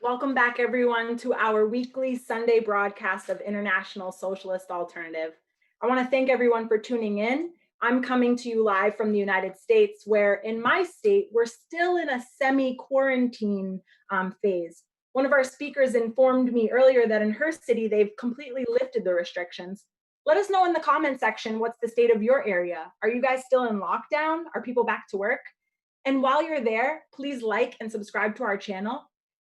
Welcome back, everyone, to our weekly Sunday broadcast of International Socialist Alternative. I want to thank everyone for tuning in. I'm coming to you live from the United States, where in my state, we're still in a semi-quarantine phase. One of our speakers informed me earlier that in her city, they've completely lifted the restrictions. Let us know in the comment section what's the state of your area. Are you guys still in lockdown? Are people back to work? And while you're there, please like and subscribe to our channel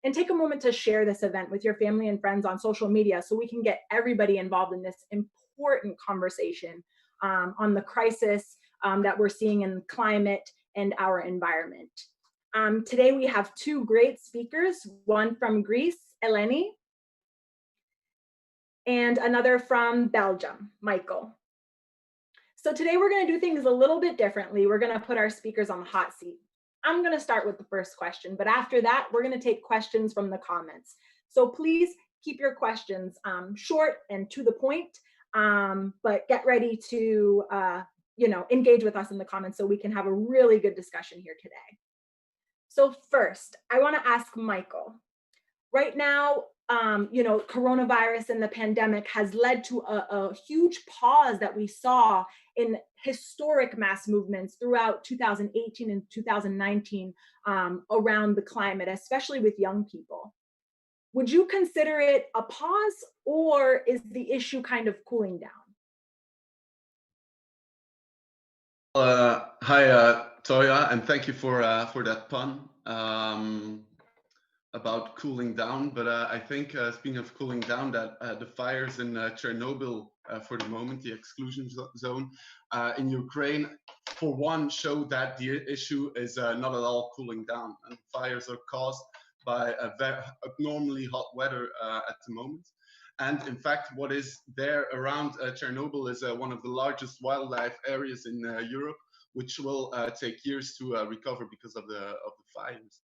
and take a moment to share this event with your family and friends on social media so we can get everybody involved in this important conversation on the crisis that we're seeing in climate and our environment. Today we have two great speakers, one from Greece, Eleni, and another from Belgium, Michael. So today we're going to do things a little bit differently. We're going to put our speakers on the hot seat. I'm going to start with the first question, but after that, we're going to take questions from the comments. So please keep your questions short and to the point, but get ready to engage with us in the comments so we can have a really good discussion here today. So first, I want to ask Michael. Right now, coronavirus and the pandemic has led to a huge pause that we saw in historic mass movements throughout 2018 and 2019 around the climate, especially with young people. Would you consider it a pause, or is the issue kind of cooling down? Hi, Toya, and thank you for that pun about cooling down. But I think, speaking of cooling down, that the fires in Chernobyl, for the moment, the exclusion zone in Ukraine, for one, show that the issue is not at all cooling down. And fires are caused by a very abnormally hot weather at the moment. And in fact, what is there around Chernobyl is one of the largest wildlife areas in Europe, which will take years to recover because of the fires.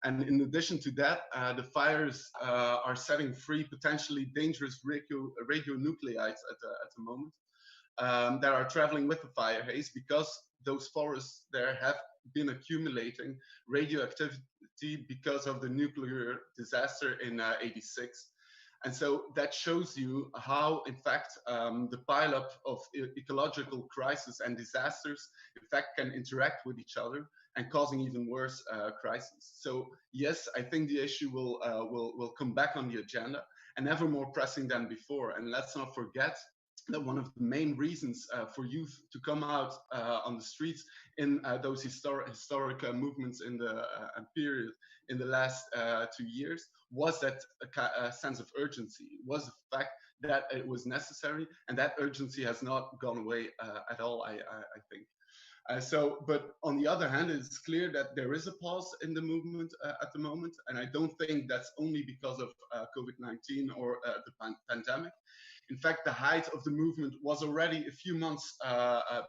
And in addition to that, the fires are setting free potentially dangerous radionuclides at the moment that are traveling with the fire haze, because those forests there have been accumulating radioactivity because of the nuclear disaster in '86. And so that shows you how, in fact, the pileup of ecological crisis and disasters, in fact, can interact with each other and causing even worse crises. So yes, I think the issue will come back on the agenda, and ever more pressing than before. And let's not forget that one of the main reasons for youth to come out on the streets in those historic movements in the period in the last 2 years was that a sense of urgency, was the fact that it was necessary, and that urgency has not gone away at all, I think. But on the other hand, it's clear that there is a pause in the movement at the moment, and I don't think that's only because of COVID-19 or the pandemic. In fact, the height of the movement was already a few months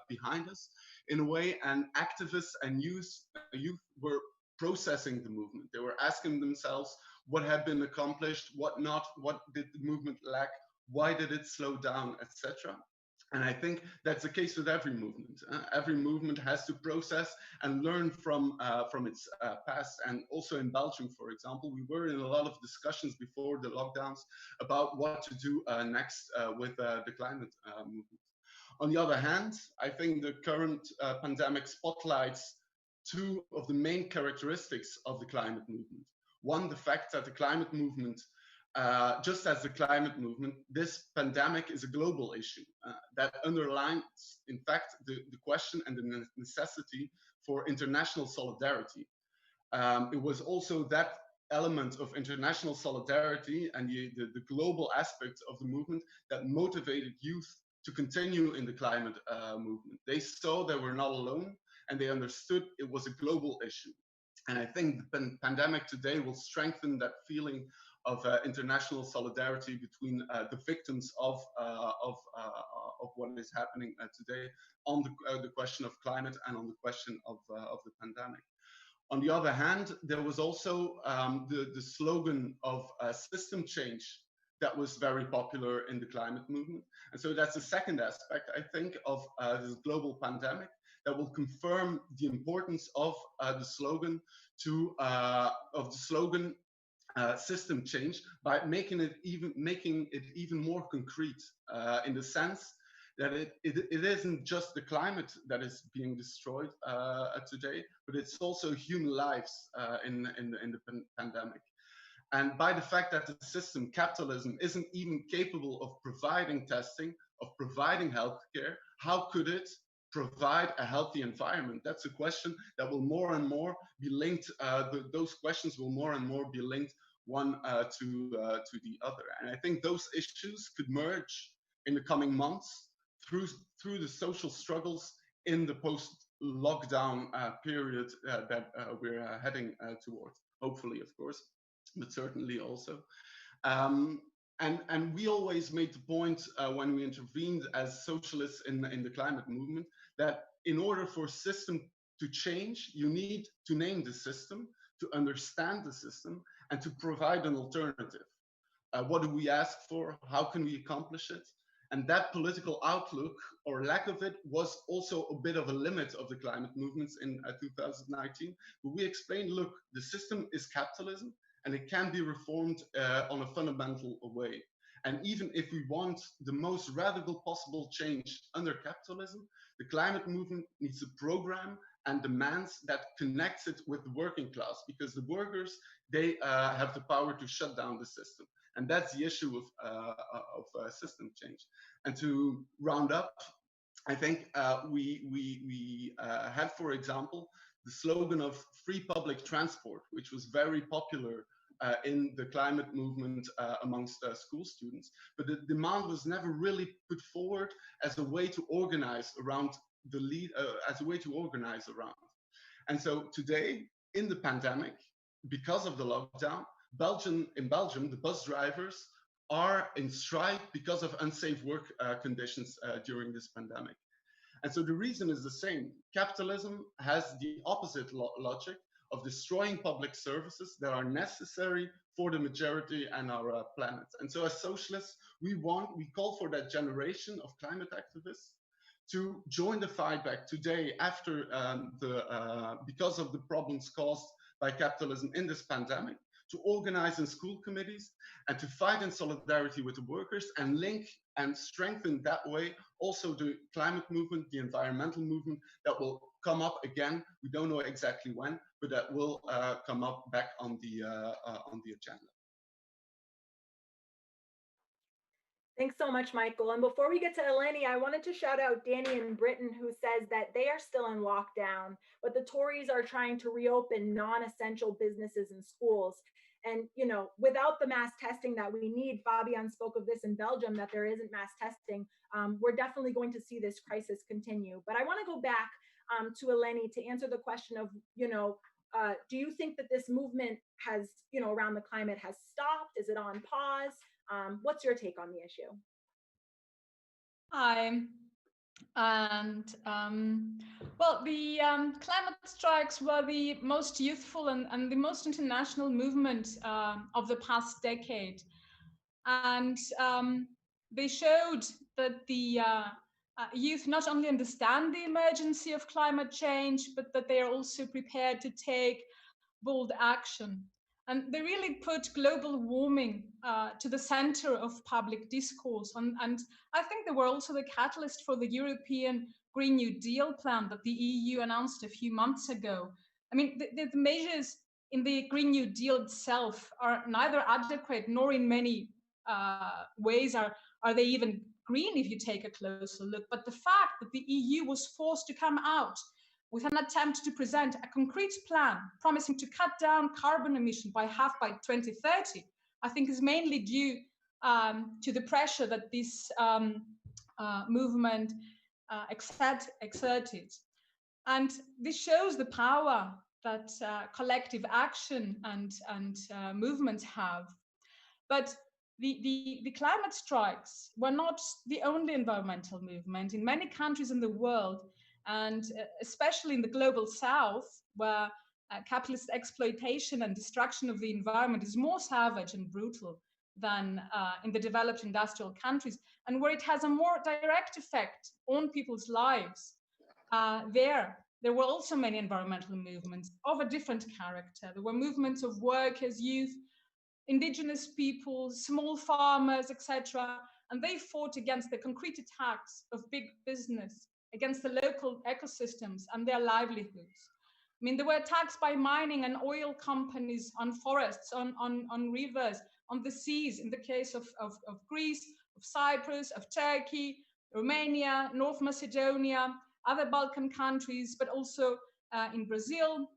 behind us, in a way, and activists and youth were processing the movement. They were asking themselves what had been accomplished, what not, what did the movement lack, why did it slow down, etc. And I think that's the case with every movement. Every movement has to process and learn from its past. And also in Belgium, for example, we were in a lot of discussions before the lockdowns about what to do next with the climate movement. On the other hand, I think the current pandemic spotlights two of the main characteristics of the climate movement. One, the fact that the climate movement, just as the climate movement, this pandemic is a global issue that underlines, in fact, the question and the necessity for international solidarity. It was also that element of international solidarity and the global aspects of the movement that motivated youth to continue in the climate movement. They saw they were not alone, and they understood it was a global issue. And I think the pandemic today will strengthen that feeling of international solidarity between the victims of what is happening today on the question of climate and on the question of the pandemic. On the other hand, there was also the slogan of system change that was very popular in the climate movement. And so that's the second aspect, I think, of this global pandemic that will confirm the importance of the slogan system change by making it even more concrete, in the sense that it isn't just the climate that is being destroyed today, but it's also human lives in the pandemic. And by the fact that the system, capitalism, isn't even capable of providing testing, of providing healthcare, how could it provide a healthy environment? That's a question that will more and more be linked. Those questions will more and more be linked one to the other. And I think those issues could merge in the coming months through the social struggles in the post-lockdown period that we're heading towards. Hopefully, of course, but certainly also. And we always made the point when we intervened as socialists in the climate movement that in order for system to change, you need to name the system, to understand the system, and to provide an alternative. What do we ask for? How can we accomplish it? And that political outlook, or lack of it, was also a bit of a limit of the climate movements in 2019. But we explained, look, the system is capitalism, and it can be reformed on a fundamental way. And even if we want the most radical possible change under capitalism, the climate movement needs a program and demands that connects it with the working class, because the workers, they have the power to shut down the system. And that's the issue of system change. And to round up, I think we had, for example, the slogan of free public transport, which was very popular in the climate movement amongst school students. But the demand was never really put forward as a way to organize around as a way to organize around. And so today, in the pandemic, because of the lockdown, in Belgium, the bus drivers are in strike because of unsafe work conditions during this pandemic. And so the reason is the same. Capitalism has the opposite logic of destroying public services that are necessary for the majority and our planet. And so as socialists, we call for that generation of climate activists to join the fight back today after because of the problems caused by capitalism in this pandemic, to organize in school committees and to fight in solidarity with the workers and link and strengthen that way also the climate movement, the environmental movement that will come up again. We don't know exactly when, but that will come up back on the agenda. Thanks so much, Michael. And before we get to Eleni, I wanted to shout out Danny in Britain, who says that they are still in lockdown, but the Tories are trying to reopen non-essential businesses and schools. And, you know, without the mass testing that we need, Fabian spoke of this in Belgium, that there isn't mass testing, we're definitely going to see this crisis continue. But I want to go back to Eleni to answer the question of, you know, do you think that this movement has, you know, around the climate has stopped? Is it on pause? What's your take on the issue? Hi. And well, the climate strikes were the most youthful and the most international movement of the past decade. And they showed that the youth not only understand the emergency of climate change, but that they are also prepared to take bold action. And they really put global warming to the center of public discourse. And I think they were also the catalyst for the European Green New Deal plan that the EU announced a few months ago. I mean, the measures in the Green New Deal itself are neither adequate nor in many ways are they even green if you take a closer look. But the fact that the EU was forced to come out with an attempt to present a concrete plan promising to cut down carbon emission by half by 2030, I think is mainly due to the pressure that this movement exerted. And this shows the power that collective action and movements have. But the climate strikes were not the only environmental movement. In many countries in the world, and especially in the global south, where capitalist exploitation and destruction of the environment is more savage and brutal than in the developed industrial countries, and where it has a more direct effect on people's lives, there were also many environmental movements of a different character. There were movements of workers, youth, indigenous people, small farmers, etc. And they fought against the concrete attacks of big business, against the local ecosystems and their livelihoods. I mean, there were attacks by mining and oil companies on forests, on rivers, on the seas, in the case of Greece, of Cyprus, of Turkey, Romania, North Macedonia, other Balkan countries, but also in Brazil,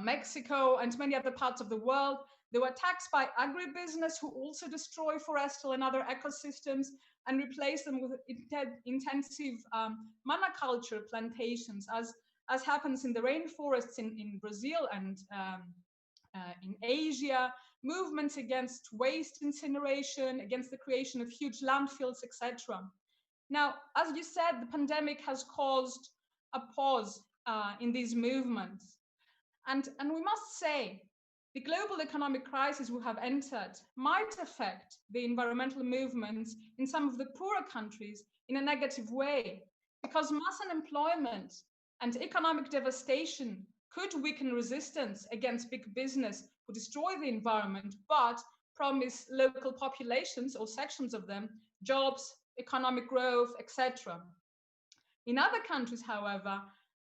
Mexico, and many other parts of the world. There were attacks by agribusiness who also destroy forestal and other ecosystems and replace them with intensive monoculture plantations, as happens in the rainforests in Brazil and in Asia, movements against waste incineration, against the creation of huge landfills, etc. Now, as you said, the pandemic has caused a pause in these movements. And we must say, the global economic crisis we have entered might affect the environmental movements in some of the poorer countries in a negative way, because mass unemployment and economic devastation could weaken resistance against big business who destroy the environment, but promise local populations or sections of them jobs, economic growth, etc. In other countries, however,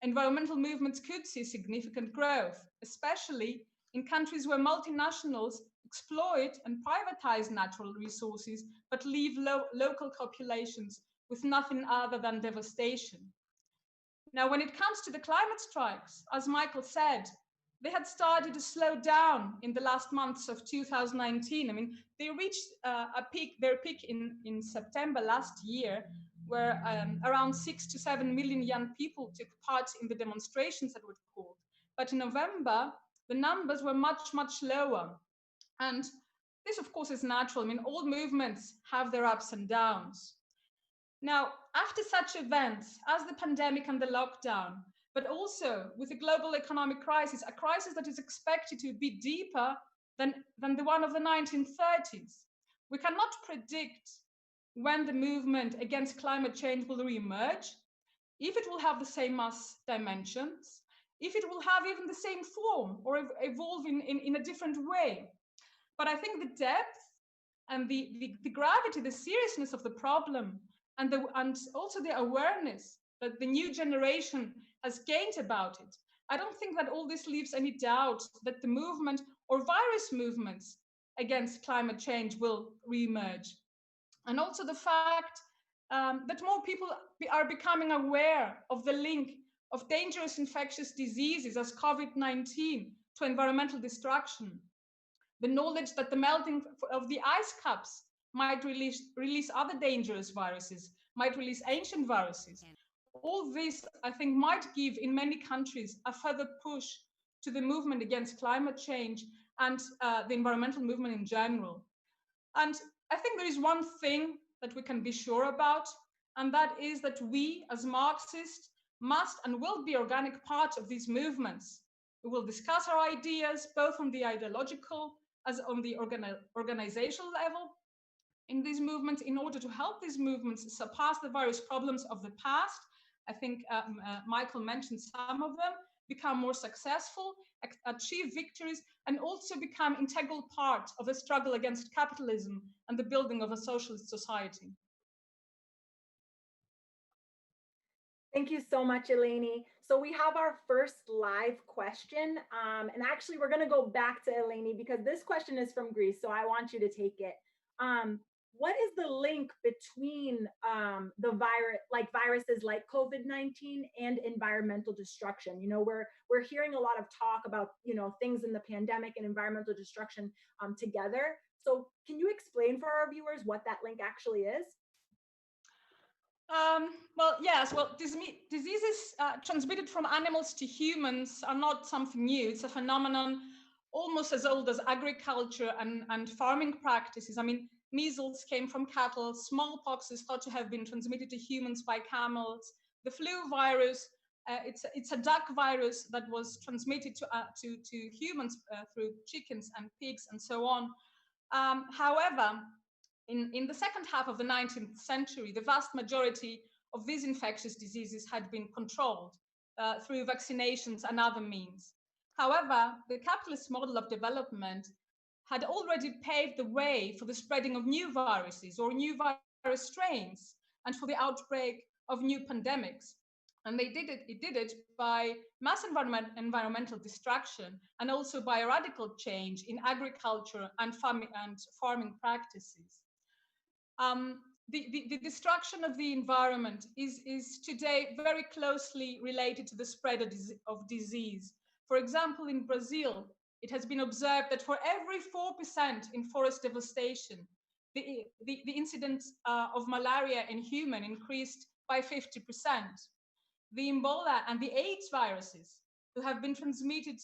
environmental movements could see significant growth, especially in countries where multinationals exploit and privatize natural resources, but leave local populations with nothing other than devastation. Now, when it comes to the climate strikes, as Michael said, they had started to slow down in the last months of 2019. I mean, they reached their peak in September last year, where around 6 to 7 million young people took part in the demonstrations that were called. But in November, the numbers were much, much lower. And this, of course, is natural. I mean, all movements have their ups and downs. Now, after such events as the pandemic and the lockdown, but also with a global economic crisis, a crisis that is expected to be deeper than the one of the 1930s, we cannot predict when the movement against climate change will re-emerge, if it will have the same mass dimensions, if it will have even the same form or evolve in a different way. But I think the depth and the gravity, the seriousness of the problem, and also the awareness that the new generation has gained about it, I don't think that all this leaves any doubt that the movement or virus movements against climate change will re-emerge. And also the fact that more people are becoming aware of the link of dangerous infectious diseases as COVID-19 to environmental destruction. The knowledge that the melting of the ice caps might release other dangerous viruses, might release ancient viruses. All this, I think, might give in many countries a further push to the movement against climate change and the environmental movement in general. And I think there is one thing that we can be sure about, and that is that we as Marxists must and will be organic part of these movements. We will discuss our ideas both on the ideological as on the organizational level in these movements in order to help these movements surpass the various problems of the past. I think Michael mentioned some of them, become more successful, achieve victories, and also become an integral part of the struggle against capitalism and the building of a socialist society. Thank you so much, Eleni. So we have our first live question. And actually, we're going to go back to Eleni because this question is from Greece. So I want you to take it. What is the link between the viruses like COVID-19 and environmental destruction? You know, we're hearing a lot of talk about, you know, things in the pandemic and environmental destruction together. So can you explain for our viewers what that link actually is? Well, yes. Well, diseases transmitted from animals to humans are not something new. It's a phenomenon almost as old as agriculture and farming practices. I mean, measles came from cattle. Smallpox is thought to have been transmitted to humans by camels. The flu virus, it's a duck virus that was transmitted to humans through chickens and pigs and so on. However, in the second half of the 19th century, the vast majority of these infectious diseases had been controlled through vaccinations and other means. However, the capitalist model of development had already paved the way for the spreading of new viruses or new virus strains and for the outbreak of new pandemics. And it did it by mass environmental destruction and also by a radical change in agriculture and farming practices. The destruction of the environment is today very closely related to the spread of disease. For example, in Brazil, it has been observed that for every 4% in forest devastation, the incidence of malaria in human increased by 50%. The Ebola and the AIDS viruses, who have been transmitted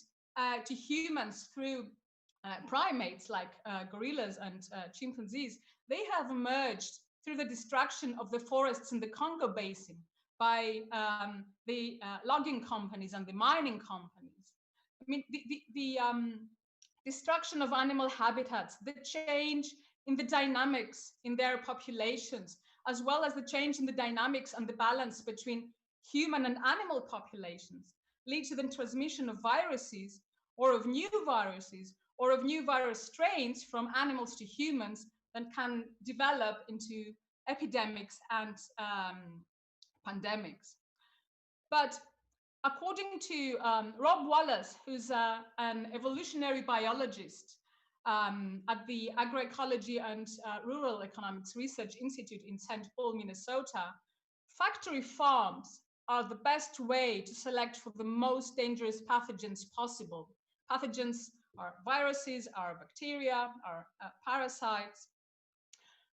to humans through primates like gorillas and chimpanzees, they have emerged through the destruction of the forests in the Congo Basin by the logging companies and the mining companies. I mean, the destruction of animal habitats, the change in the dynamics in their populations, as well as the change in the dynamics and the balance between human and animal populations, lead to the transmission of viruses or of new viruses or of new virus strains from animals to humans that can develop into epidemics and pandemics. But according to Rob Wallace, who's an evolutionary biologist at the Agroecology and Rural Economics Research Institute in St. Paul, Minnesota, factory farms are the best way to select for the most dangerous pathogens possible. Pathogens are viruses, are bacteria, are parasites.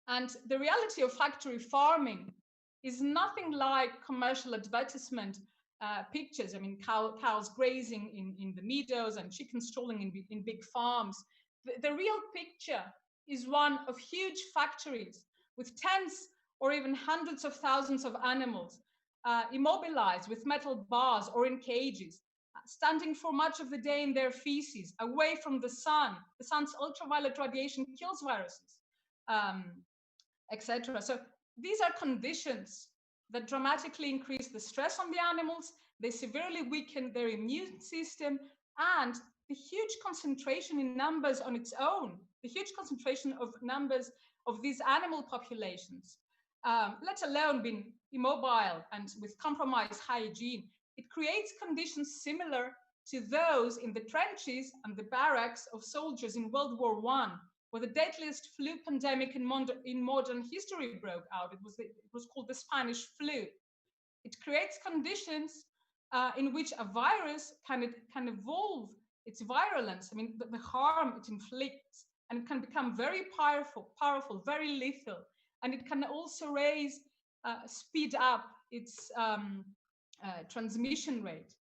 And the reality of factory farming is nothing like commercial advertisement pictures. I mean, cows grazing in the meadows and chickens strolling in big farms. The real picture is one of huge factories with tens or even hundreds of thousands of animals immobilized with metal bars or in cages, standing for much of the day in their feces, away from the sun. The sun's ultraviolet radiation kills viruses, etc. So these are conditions that dramatically increase the stress on the animals. They severely weaken their immune system, and the huge concentration in numbers on its own, the huge concentration of numbers of these animal populations, let alone being immobile and with compromised hygiene, it creates conditions similar to those in the trenches and the barracks of soldiers in World War I, where the deadliest flu pandemic in modern history broke out. It was called the Spanish flu. It creates conditions in which a virus can evolve its virulence. I mean, the harm it inflicts, and it can become very powerful, very lethal, and it can also speed up its transmission rate.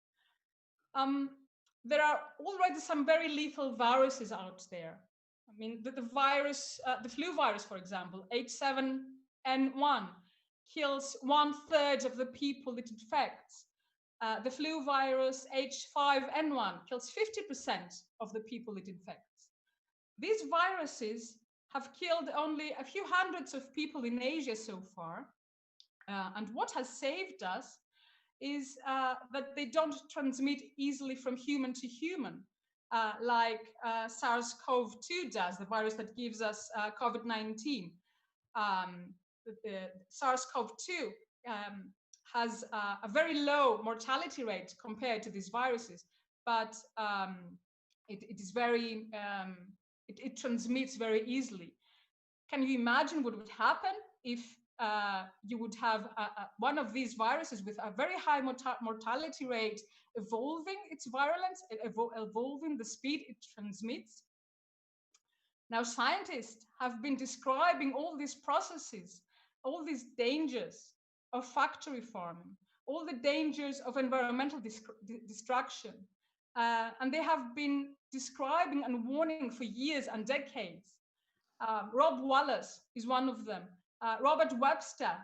There are already some very lethal viruses out there. I mean, the flu virus, for example, H7N1, kills 1/3 of the people it infects. The flu virus H5N1 kills 50% of the people it infects. These viruses have killed only a few hundreds of people in Asia so far. And what has saved us is that they don't transmit easily from human to human, like SARS-CoV-2 does, the virus that gives us COVID-19. SARS-CoV-2 has a very low mortality rate compared to these viruses, but it transmits very easily. Can you imagine what would happen if you would have one of these viruses with a very high mortality rate evolving its virulence, evolving the speed it transmits? Now, scientists have been describing all these processes, all these dangers of factory farming, all the dangers of environmental destruction. And they have been describing and warning for years and decades. Rob Wallace is one of them. Robert Webster,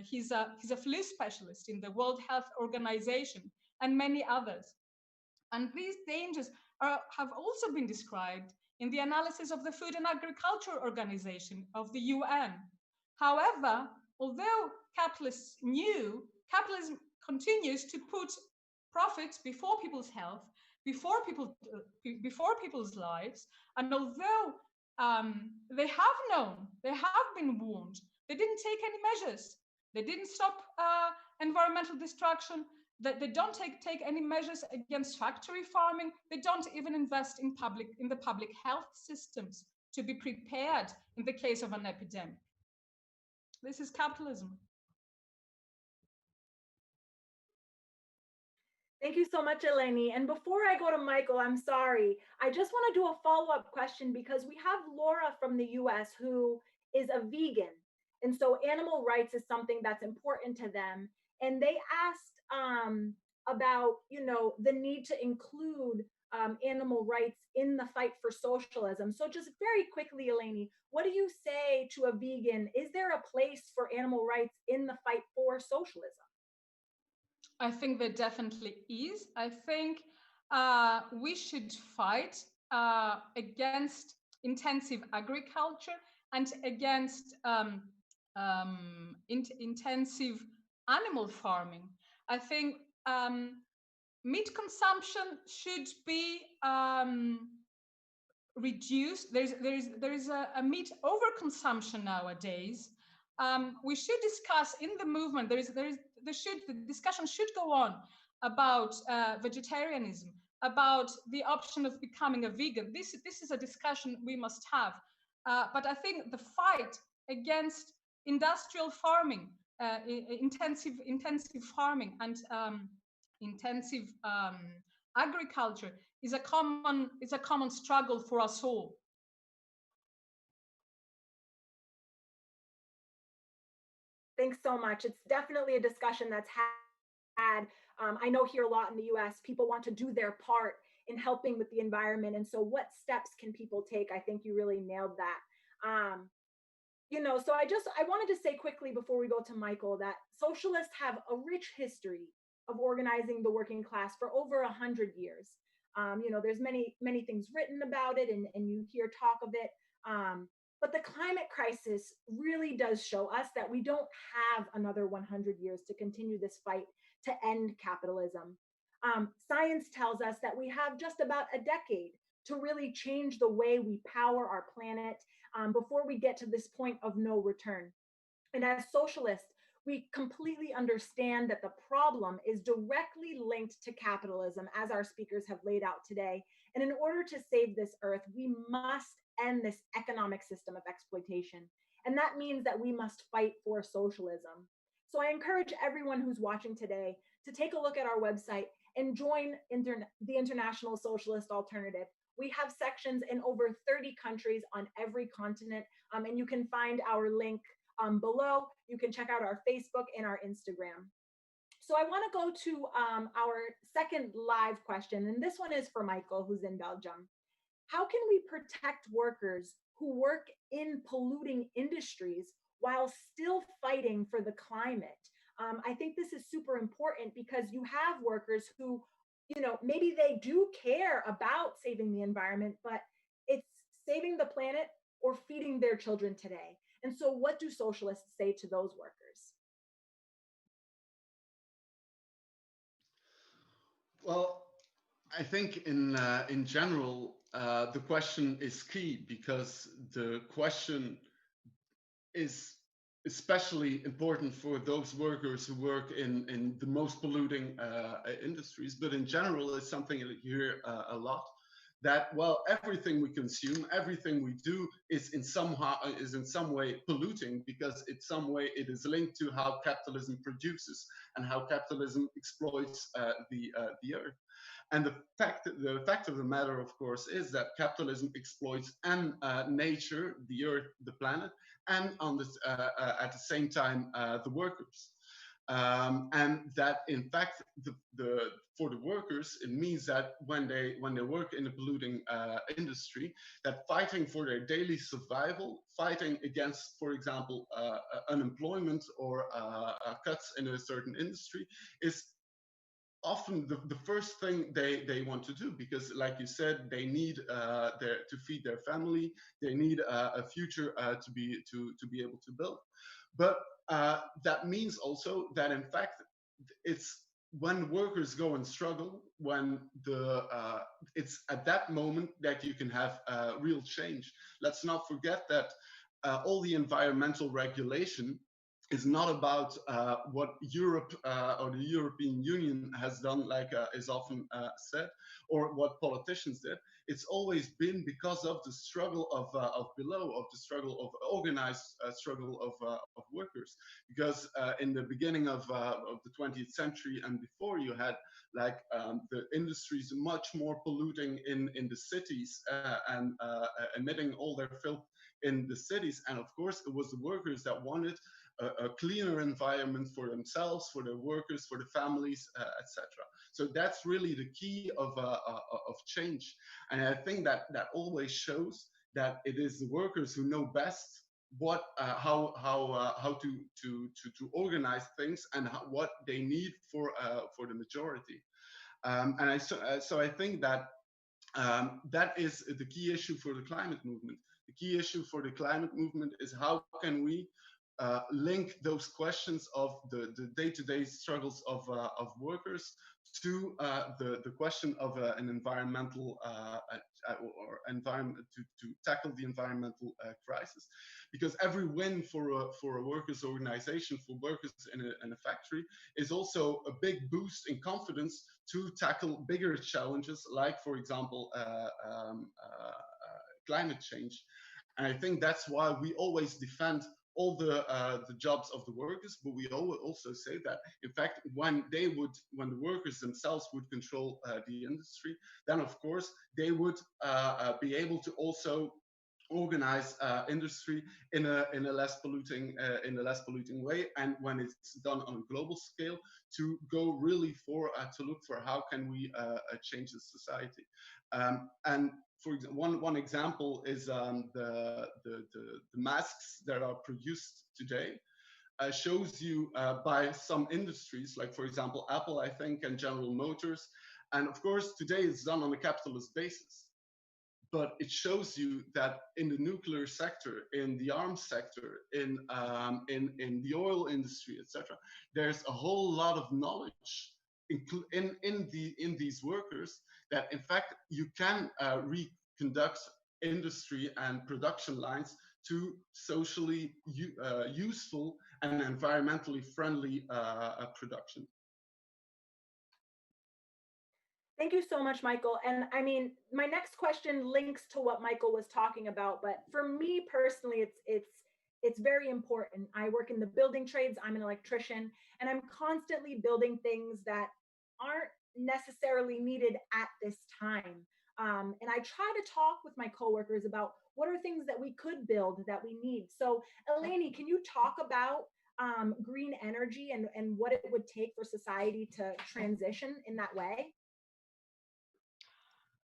he's a flu specialist in the World Health Organization, and many others. And these dangers have also been described in the analysis of the Food and Agriculture Organization of the UN. However, although capitalism continues to put profits before people's health, before people's lives. And although they have been warned, they didn't take any measures. They didn't stop environmental destruction. They don't take any measures against factory farming. They don't even invest in the public health systems to be prepared in the case of an epidemic. This is capitalism. Thank you so much, Eleni. And before I go to Michael, I'm sorry, I just want to do a follow-up question because we have Laura from the US who is a vegan. And so animal rights is something that's important to them. And they asked about, the need to include animal rights in the fight for socialism. So just very quickly, Eleni, what do you say to a vegan? Is there a place for animal rights in the fight for socialism? I think there definitely is. I think we should fight against intensive agriculture and against intensive animal farming. I think meat consumption should be reduced. There's a meat overconsumption nowadays. We should discuss in the movement. The discussion should go on about vegetarianism, about the option of becoming a vegan. This is a discussion we must have. But I think the fight against industrial farming, intensive farming, and intensive agriculture is a common struggle for us all. Thanks so much. It's definitely a discussion that's had. I know here a lot in the US, people want to do their part in helping with the environment. And so what steps can people take? I think you really nailed that. So I wanted to say quickly before we go to Michael that socialists have a rich history of organizing the working class for over 100 years. There's many things written about it and you hear talk of it. But the climate crisis really does show us that we don't have another 100 years to continue this fight to end capitalism. Science tells us that we have just about a decade to really change the way we power our planet before we get to this point of no return. And as socialists, we completely understand that the problem is directly linked to capitalism, as our speakers have laid out today. And in order to save this earth, we must end this economic system of exploitation. And that means that we must fight for socialism. So I encourage everyone who's watching today to take a look at our website and join the International Socialist Alternative. We have sections in over 30 countries on every continent, and you can find our link below. You can check out our Facebook and our Instagram. So I want to go to our second live question, and this one is for Michael, who's in Belgium. How can we protect workers who work in polluting industries while still fighting for the climate? I think this is super important because you have workers who, maybe they do care about saving the environment, but it's saving the planet or feeding their children today. And so what do socialists say to those workers? Well, I think in general, the question is key because the question is especially important for those workers who work in the most polluting industries. But in general, it's something that you hear a lot. That everything we consume, everything we do is in some way polluting because in some way it is linked to how capitalism produces and how capitalism exploits the earth. And the fact of the matter, of course, is that capitalism exploits and nature, the earth, the planet, and at the same time the workers. And that, in fact, for the workers, it means that when they work in a polluting industry, that fighting for their daily survival, fighting against, for example, unemployment or cuts in a certain industry, is often the first thing they want to do, because like you said, they need to feed their family, they need a future to be able to build. But that means also that in fact it's when workers go and struggle, when it's at that moment that you can have real change. Let's not forget that all the environmental regulation is not about what Europe or the European Union has done, like is often said, or what politicians did. It's always been because of the struggle of below, of the struggle of organized struggle of workers. Because in the beginning of the 20th century and before, you had like the industries much more polluting in the cities and emitting all their filth in the cities. And of course, it was the workers that wanted a cleaner environment for themselves, for their workers, for the families, etc. So that's really the key of change. And I think that that always shows that it is the workers who know best what how to organize things and what they need for the majority. So I think that that is the key issue for the climate movement. The key issue for the climate movement is how can we link those questions of the day-to-day struggles of workers to the question of an environmental or environment to tackle the environmental crisis. Because every win for a workers' organization, for workers in a factory, is also a big boost in confidence to tackle bigger challenges, like, for example, climate change. And I think that's why we always defend all the jobs of the workers, but we also say that, in fact, when the workers themselves would control the industry, then of course they would be able to also organize industry in a less polluting way, and when it's done on a global scale, to go really for to look for how can we change the society. And for example, one example is the masks that are produced today. Shows you by some industries, like for example Apple, I think, and General Motors, and of course today it's done on a capitalist basis. But it shows you that in the nuclear sector, in the arms sector, in the oil industry, etc., there's a whole lot of knowledge in these workers that, in fact, you can reconduct industry and production lines to socially useful and environmentally friendly production. Thank you so much, Michael. And I mean, my next question links to what Michael was talking about, but for me personally, it's very important. I work in the building trades. I'm an electrician, and I'm constantly building things that aren't necessarily needed at this time. And I try to talk with my coworkers about what are things that we could build that we need. So, Eleni, can you talk about green energy and what it would take for society to transition in that way?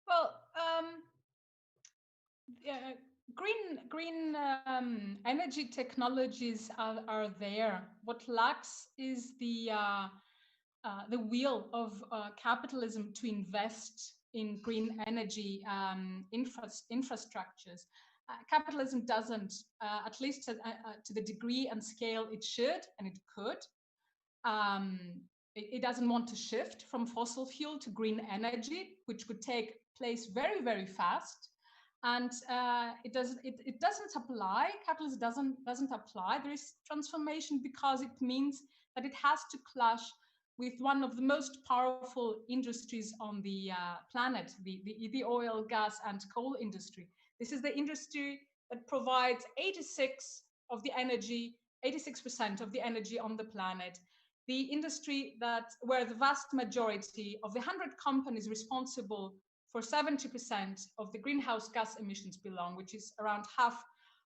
Well, yeah, green energy technologies are there. What lacks is the will of capitalism to invest in green energy infrastructures. Capitalism doesn't, at least to the degree and scale it should and it could. It doesn't want to shift from fossil fuel to green energy, which could take place very, very fast. And it doesn't apply. Capitalism doesn't apply. There is transformation because it means that it has to clash with one of the most powerful industries on the planet, the oil, gas, and coal industry. This is the industry that provides 86% of the energy on the planet. The industry where the vast majority of the 100 companies responsible for 70% of the greenhouse gas emissions belong, which is around half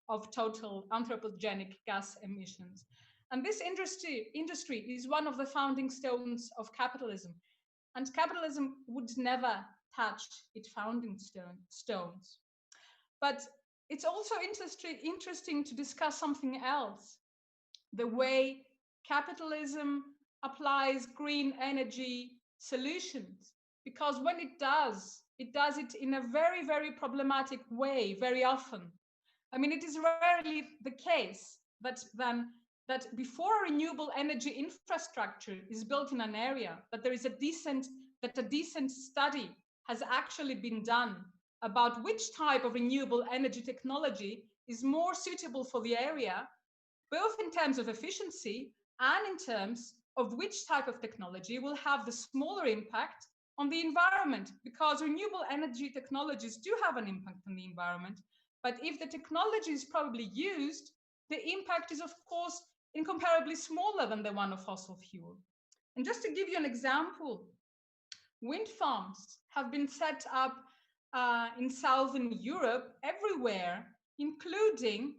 of total anthropogenic gas emissions. And this industry is one of the founding stones of capitalism. And capitalism would never touch its founding stones. But it's also interesting to discuss something else. The way capitalism applies green energy solutions. Because when it does it in a very, very problematic way, very often. I mean, it is rarely the case that then that before a renewable energy infrastructure is built in an area, that a decent study has actually been done about which type of renewable energy technology is more suitable for the area, both in terms of efficiency and in terms of which type of technology will have the smaller impact on the environment, because renewable energy technologies do have an impact on the environment. But if the technology is probably used, the impact is, of course, incomparably smaller than the one of fossil fuel. And just to give you an example, wind farms have been set up in Southern Europe everywhere, including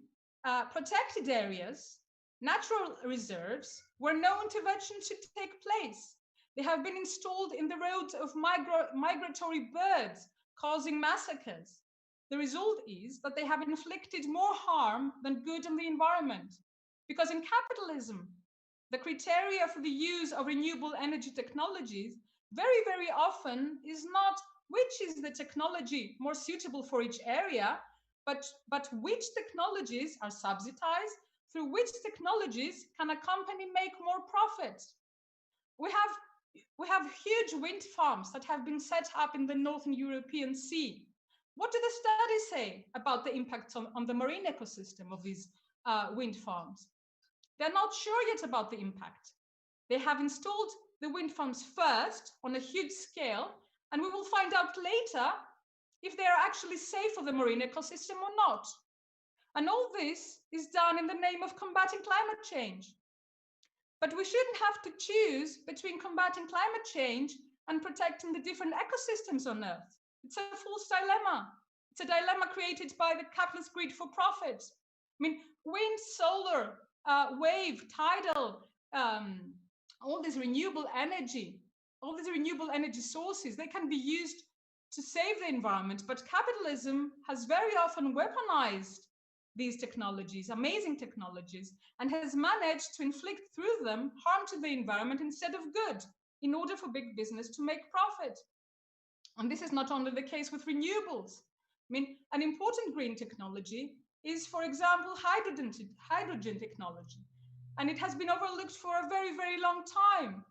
protected areas, natural reserves, where no intervention should take place. They have been installed in the roads of migratory birds, causing massacres. The result is that they have inflicted more harm than good on the environment. Because in capitalism, the criteria for the use of renewable energy technologies very, very often is not which is the technology more suitable for each area, but which technologies are subsidized, through which technologies can a company make more profit. We have huge wind farms that have been set up in the Northern European Sea. What do the studies say about the impact on the marine ecosystem of these wind farms? They're not sure yet about the impact. They have installed the wind farms first on a huge scale, and we will find out later if they are actually safe for the marine ecosystem or not. And all this is done in the name of combating climate change. But we shouldn't have to choose between combating climate change and protecting the different ecosystems on Earth. It's a false dilemma. It's a dilemma created by the capitalist greed for profit. I mean, wind, solar, wave, tidal, all this renewable energy sources, they can be used to save the environment, but capitalism has very often weaponized these technologies, amazing technologies, and has managed to inflict through them harm to the environment instead of good, in order for big business to make profit. And this is not only the case with renewables. I mean, an important green technology is, for example, hydrogen technology. And it has been overlooked for a very, very long time.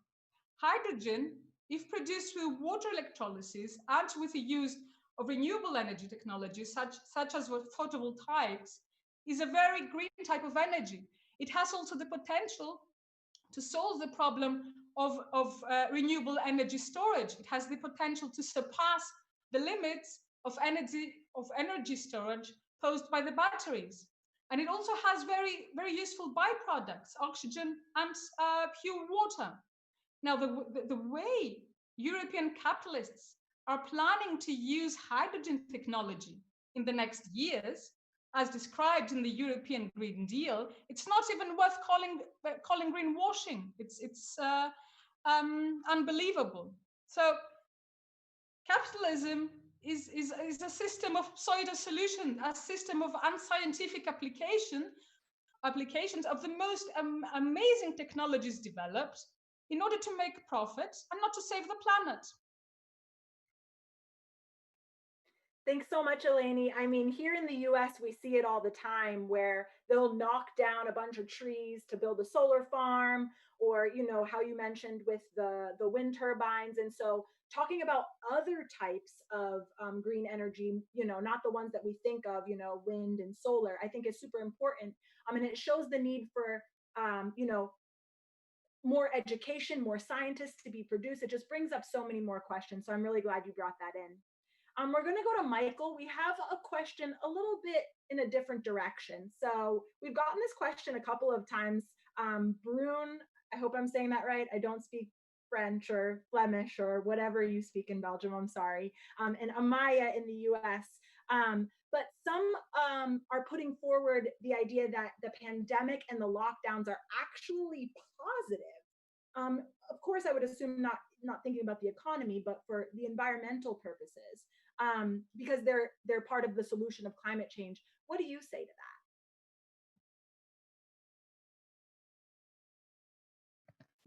Hydrogen, if produced through water electrolysis and with the use of renewable energy technologies such as photovoltaics, is a very green type of energy. It has also the potential to solve the problem of renewable energy storage. It has the potential to surpass the limits of energy storage posed by the batteries. And it also has very, very useful byproducts, oxygen and pure water. Now, the way European capitalists are planning to use hydrogen technology in the next years, as described in the European Green Deal, it's not even worth calling greenwashing. It's unbelievable. So capitalism is a system of pseudo solution, a system of unscientific applications of the most amazing technologies developed in order to make profit and not to save the planet. Thanks so much, Eleni. I mean, here in the US, we see it all the time where they'll knock down a bunch of trees to build a solar farm, or, you know, how you mentioned with the wind turbines. And so talking about other types of green energy, you know, not the ones that we think of, you know, wind and solar, I think is super important. I mean, it shows the need for, you know, more education, more scientists to be produced. It just brings up so many more questions. So I'm really glad you brought that in. We're going to go to Michael. We have a question a little bit in a different direction. So we've gotten this question a couple of times. Brune, I hope I'm saying that right. I don't speak French or Flemish or whatever you speak in Belgium. I'm sorry. And Amaya in the US. But some are putting forward the idea that the pandemic and the lockdowns are actually positive. Of course, I would assume not thinking about the economy, but for the environmental purposes, because they're part of the solution of climate change. What do you say to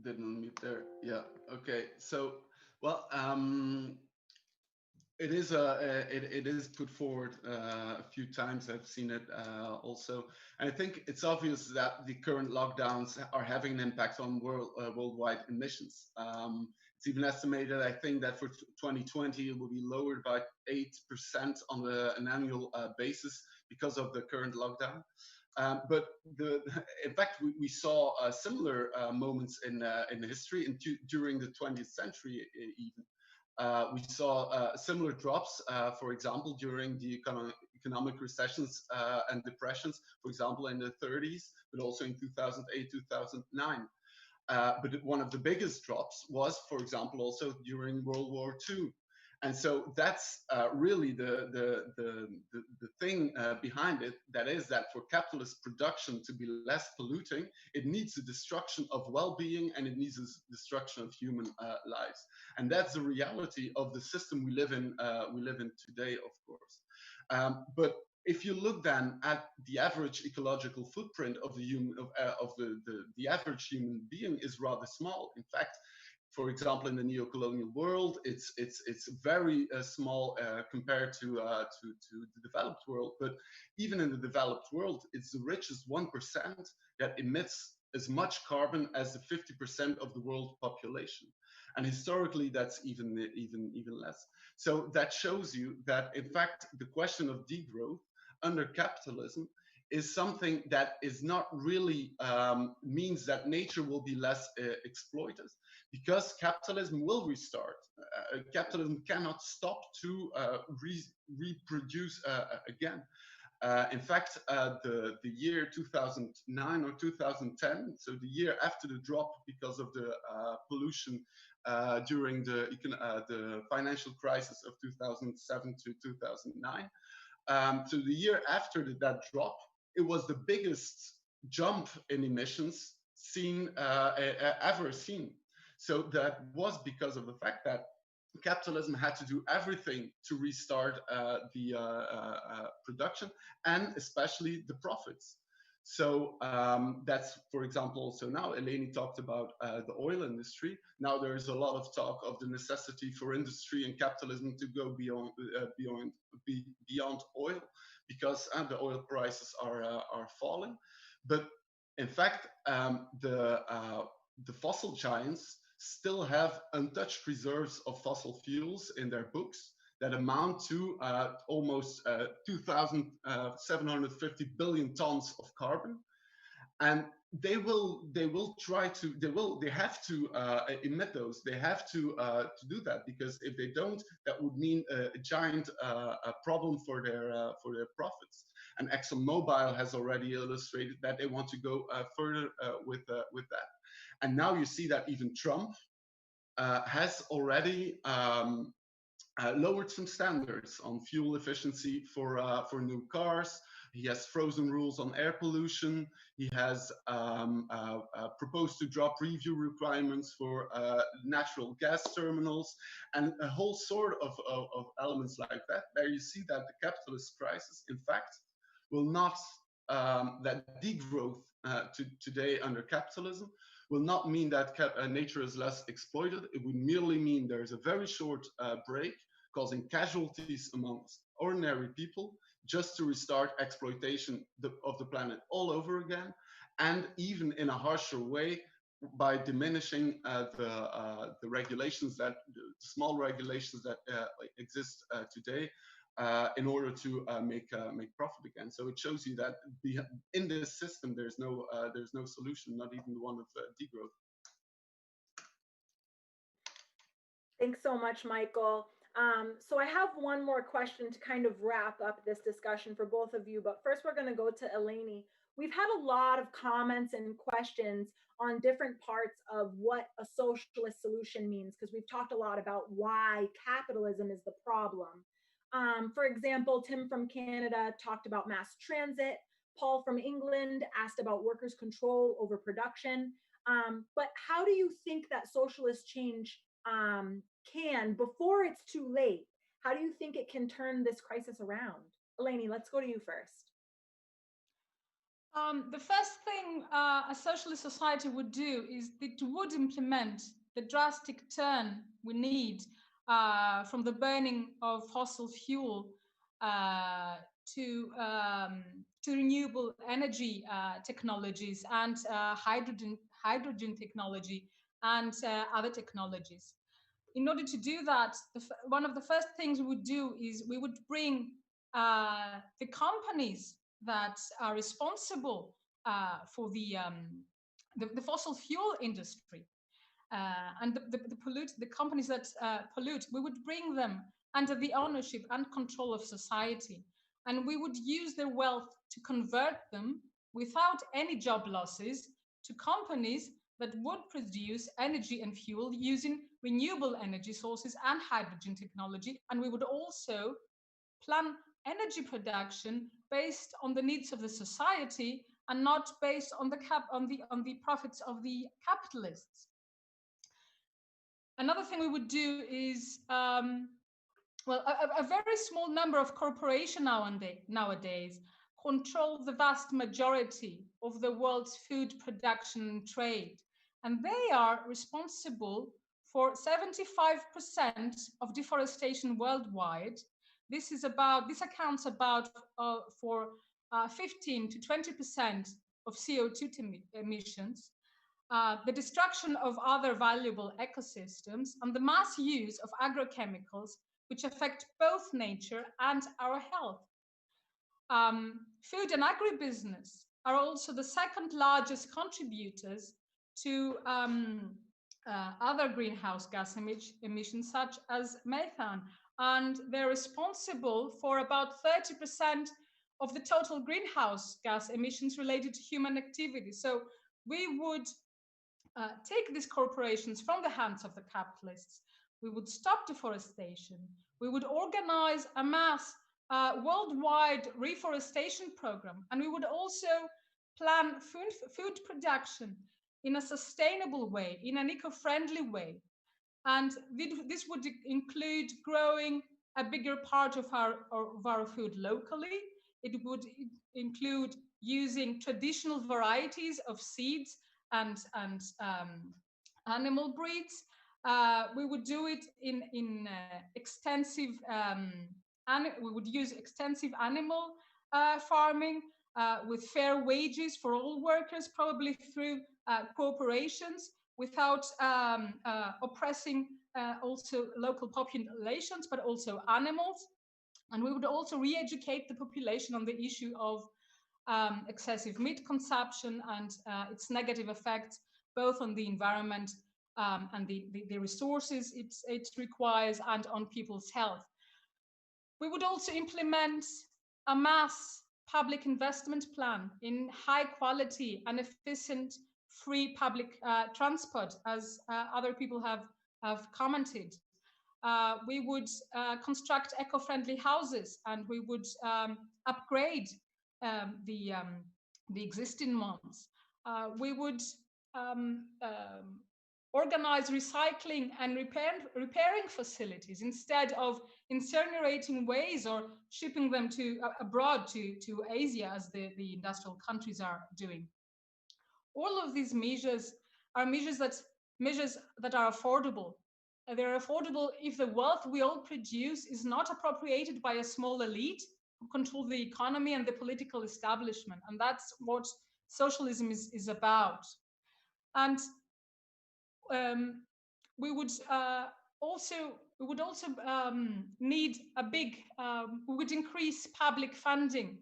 that? Didn't unmute there. Yeah. Okay. So, well, It is put forward a few times. I've seen it also, and I think it's obvious that the current lockdowns are having an impact on worldwide emissions. It's even estimated, I think, that for 2020 it will be lowered by 8% on an annual basis because of the current lockdown. But in fact, we saw similar moments in history during the 20th century even. We saw similar drops, for example, during the economic recessions and depressions, for example, in the 30s, but also in 2008, 2009. But one of the biggest drops was, for example, also during World War II. And so that's really the thing behind it. That is that for capitalist production to be less polluting, it needs the destruction of well-being and it needs the destruction of human lives. And that's the reality of the system we live in today, of course. But if you look then at the average ecological footprint of the average human being is rather small. In fact, for example, in the neo-colonial world, it's very small compared to the developed world. But even in the developed world, it's the richest 1% that emits as much carbon as the 50% of the world population. And historically, that's even less. So that shows you that, in fact, the question of degrowth under capitalism is something that is not really means that nature will be less exploited, because capitalism will restart. Capitalism cannot stop to reproduce again. In fact, the year 2009 or 2010, so the year after the drop because of the pollution during the financial crisis of 2007 to 2009, so the year after that drop, it was the biggest jump in emissions ever seen. So that was because of the fact that capitalism had to do everything to restart the production and especially the profits. So that's, for example, also now Eleni talked about the oil industry. Now there is a lot of talk of the necessity for industry and capitalism to go beyond oil, because the oil prices are falling. But in fact, the fossil giants still have untouched reserves of fossil fuels in their books that amount to almost 2,750 billion tons of carbon, and they have to emit those. They have to do that, because if they don't, that would mean a giant problem for their profits. And ExxonMobil has already illustrated that they want to go further with that. And now you see that even Trump has already lowered some standards on fuel efficiency for new cars. He has frozen rules on air pollution. He has proposed to drop review requirements for natural gas terminals, and a whole sort of elements like that. There you see that the capitalist crisis, in fact, will not, that degrowth today under capitalism will not mean that nature is less exploited. It would merely mean there's a very short break, causing casualties amongst ordinary people, just to restart exploitation of the planet all over again, and even in a harsher way, by diminishing the regulations, the small regulations that exist today, in order to make profit again. So it shows you that in this system there's no solution, not even the one of degrowth. Thanks so much, Michael. So I have one more question to kind of wrap up this discussion for both of you, but first we're going to go to Eleni. We've had a lot of comments and questions on different parts of what a socialist solution means, because we've talked a lot about why capitalism is the problem. For example, Tim from Canada talked about mass transit. Paul from England asked about workers' control over production. But how do you think that socialist change can, before it's too late, how do you think it can turn this crisis around? Eleni, let's go to you first. The first thing a socialist society would do is it would implement the drastic turn we need from the burning of fossil fuel to renewable energy technologies and hydrogen technology and other technologies. In order to do that, one of the first things we would do is we would bring the companies that are responsible for the fossil fuel industry and the companies that pollute, we would bring them under the ownership and control of society. And we would use their wealth to convert them without any job losses to companies that would produce energy and fuel using renewable energy sources and hydrogen technology. And we would also plan energy production based on the needs of the society and not based on the profits of the capitalists. Another thing we would do is, well, a very small number of corporations nowadays control the vast majority of the world's food production and trade. And they are responsible for 75% of deforestation worldwide. This accounts about for 15 to 20% of CO2 emissions. The destruction of other valuable ecosystems, and the mass use of agrochemicals, which affect both nature and our health. Food and agribusiness are also the second largest contributors to other greenhouse gas emissions, such as methane, and they're responsible for about 30% of the total greenhouse gas emissions related to human activity. So we would take these corporations from the hands of the capitalists. We would stop deforestation. We would organize a mass worldwide reforestation program. And we would also plan food production in a sustainable way, in an eco-friendly way. And this would include growing a bigger part of our food locally. It would include using traditional varieties of seeds and animal breeds. We would do it in extensive. We would use extensive animal farming with fair wages for all workers, probably through corporations, without oppressing also local populations, but also animals. And we would also re-educate the population on the issue of excessive meat consumption and its negative effects, both on the environment and the resources it requires and on people's health. We would also implement a mass public investment plan in high quality and efficient free public transport, as other people have commented. We would construct eco-friendly houses, and we would upgrade the existing ones. We would organize recycling and repairing facilities instead of incinerating waste or shipping them abroad to Asia, as the industrial countries are doing. All of these measures are measures that are affordable. They're affordable if the wealth we all produce is not appropriated by a small elite who control the economy and the political establishment. And that's what socialism is about. And we would also need we would increase public funding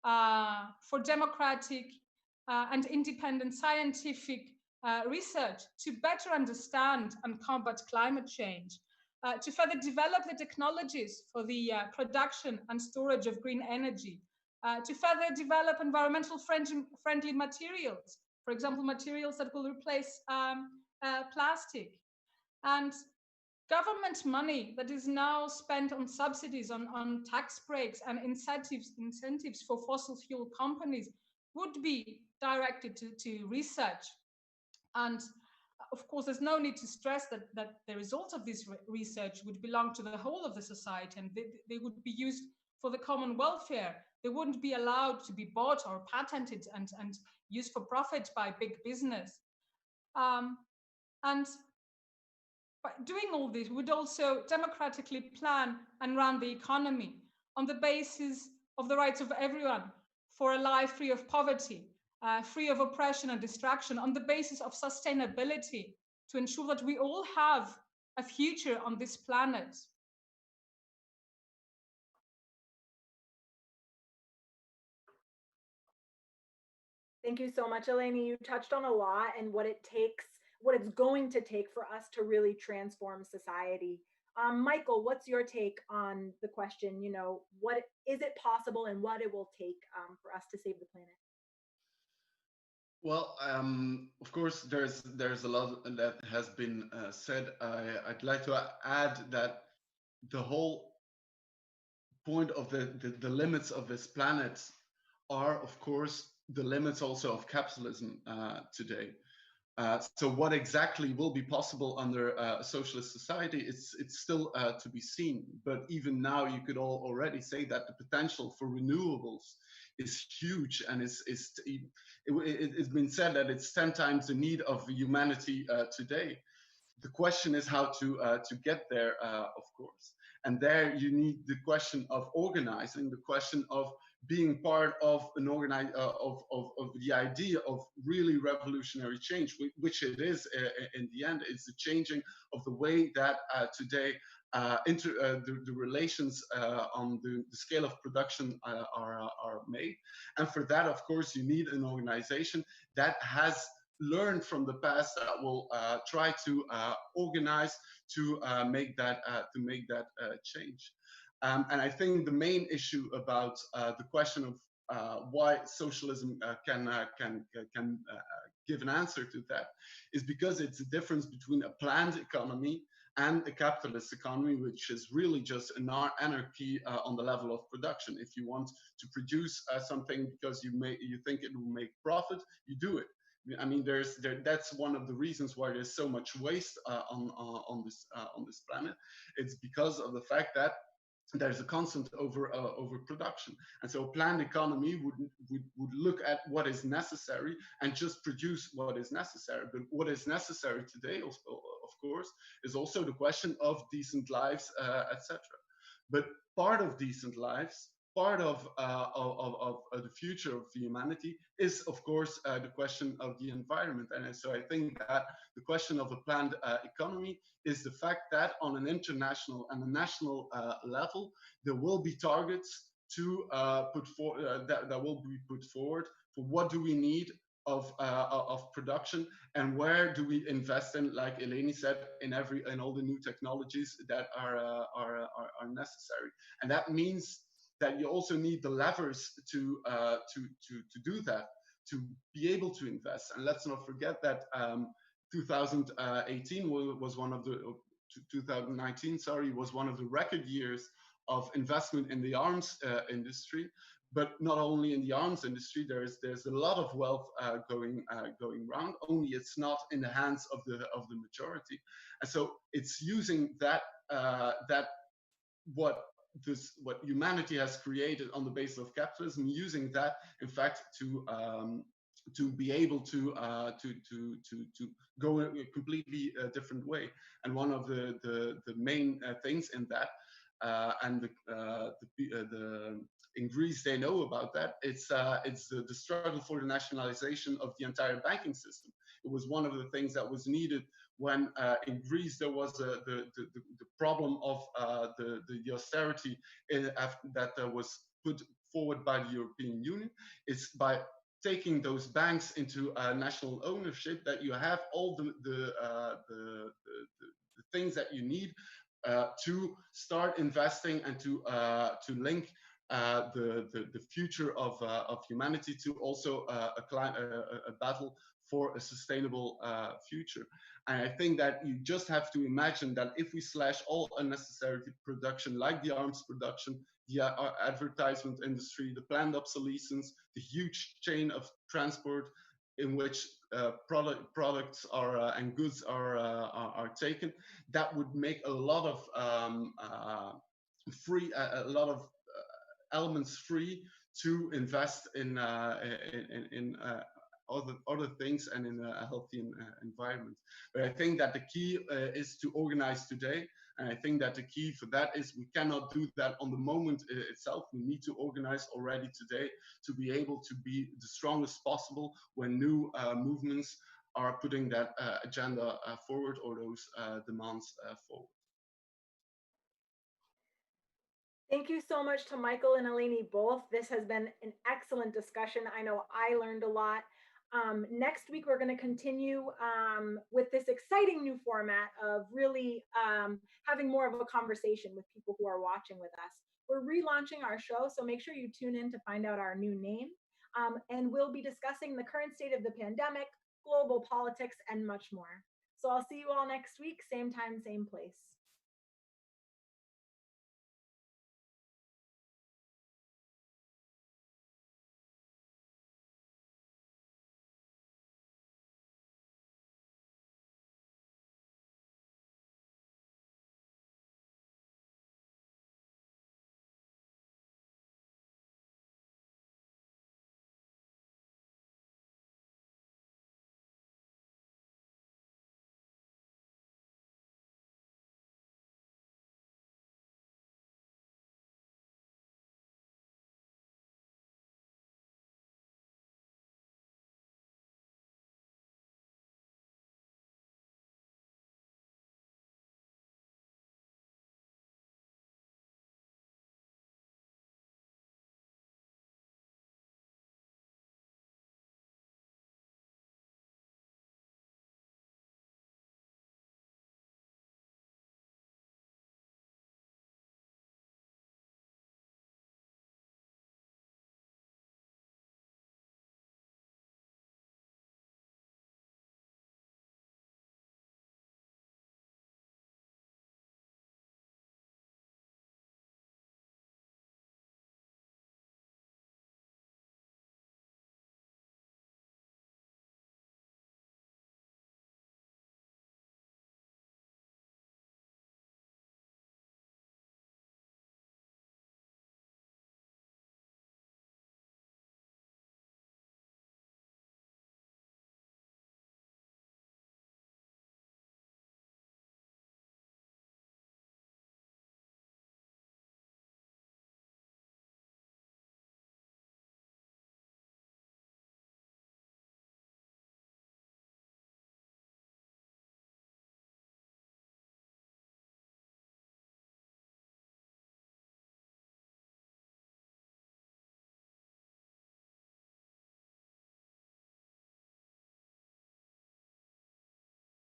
for democratic and independent scientific research to better understand and combat climate change, to further develop the technologies for the production and storage of green energy, to further develop environmental friendly materials, for example, materials that will replace plastic. And government money that is now spent on subsidies, on tax breaks and incentives for fossil fuel companies would be directed to research. And of course, there's no need to stress that the results of this research would belong to the whole of the society, and they would be used for the common welfare. They wouldn't be allowed to be bought or patented and used for profit by big business. And by doing all this, would also democratically plan and run the economy on the basis of the rights of everyone for a life free of poverty, free of oppression and distraction, on the basis of sustainability, to ensure that we all have a future on this planet. Thank you so much, Eleni. You touched on a lot and what it takes, what it's going to take for us to really transform society. Michael, what's your take on the question? You know, what is it possible and what it will take for us to save the planet? Well, of course, there's a lot that has been said. I'd like to add that the whole point of the limits of this planet are, of course, the limits also of capitalism today. So what exactly will be possible under a socialist society, it's still to be seen. But even now, you could already say that the potential for renewables is huge, and it's been said that it's 10 times the need of humanity today. The question is how to get there, of course. And there you need the question of organizing, the question of being part of an of the idea of really revolutionary change, which it is in the end. It's the changing of the way that today the relations on the scale of production are made. And for that, of course, you need an organization that has learned from the past, that will try to organize to make that change. And I think the main issue about the question of why socialism can give an answer to that is because it's a difference between a planned economy and a capitalist economy, which is really just an anarchy on the level of production. If you want to produce something because you think it will make profit, you do it. I mean, that's one of the reasons why there's so much waste on this planet. It's because of the fact that there's a constant overproduction, and so a planned economy would look at what is necessary and just produce what is necessary. But what is necessary today, of course, is also the question of decent lives, etc. But part of decent lives, part of the future of humanity is, of course, the question of the environment. And so I think that the question of a planned economy is the fact that on an international and a national level, there will be targets to that will be put forward for what do we need of production, and where do we invest in, like Eleni said, in all the new technologies that are necessary. And that means that you also need the levers to do that, to be able to invest. And let's not forget that 2018 was one of the 2019, sorry, was one of the record years of investment in the arms industry. But not only in the arms industry, there's a lot of wealth going around. Only it's not in the hands of the majority, and so it's using that what humanity has created on the basis of capitalism, using that, in fact, to be able to go in a completely different way. And one of the main things in that, and in Greece they know about that, it's the struggle for the nationalization of the entire banking system. It was one of the things that was needed when in Greece there was the problem of the austerity that was put forward by the European Union. It's by taking those banks into national ownership that you have all the things that you need to start investing and to link the future of humanity to also a battle for a sustainable future. And I think that you just have to imagine that if we slash all unnecessary production, like the arms production, the advertisement industry, the planned obsolescence, the huge chain of transport in which products are and goods are taken, that would make a lot of elements free to invest in other things and in a healthy environment. But I think that the key is to organize today. And I think that the key for that is we cannot do that on the moment itself. We need to organize already today to be able to be the strongest possible when new movements are putting that agenda forward, or those demands forward. Thank you so much to Michael and Eleni both. This has been an excellent discussion. I know I learned a lot. Next week, we're going to continue with this exciting new format of really having more of a conversation with people who are watching with us. We're relaunching our show, so make sure you tune in to find out our new name. And we'll be discussing the current state of the pandemic, global politics, and much more. So I'll see you all next week, same time, same place.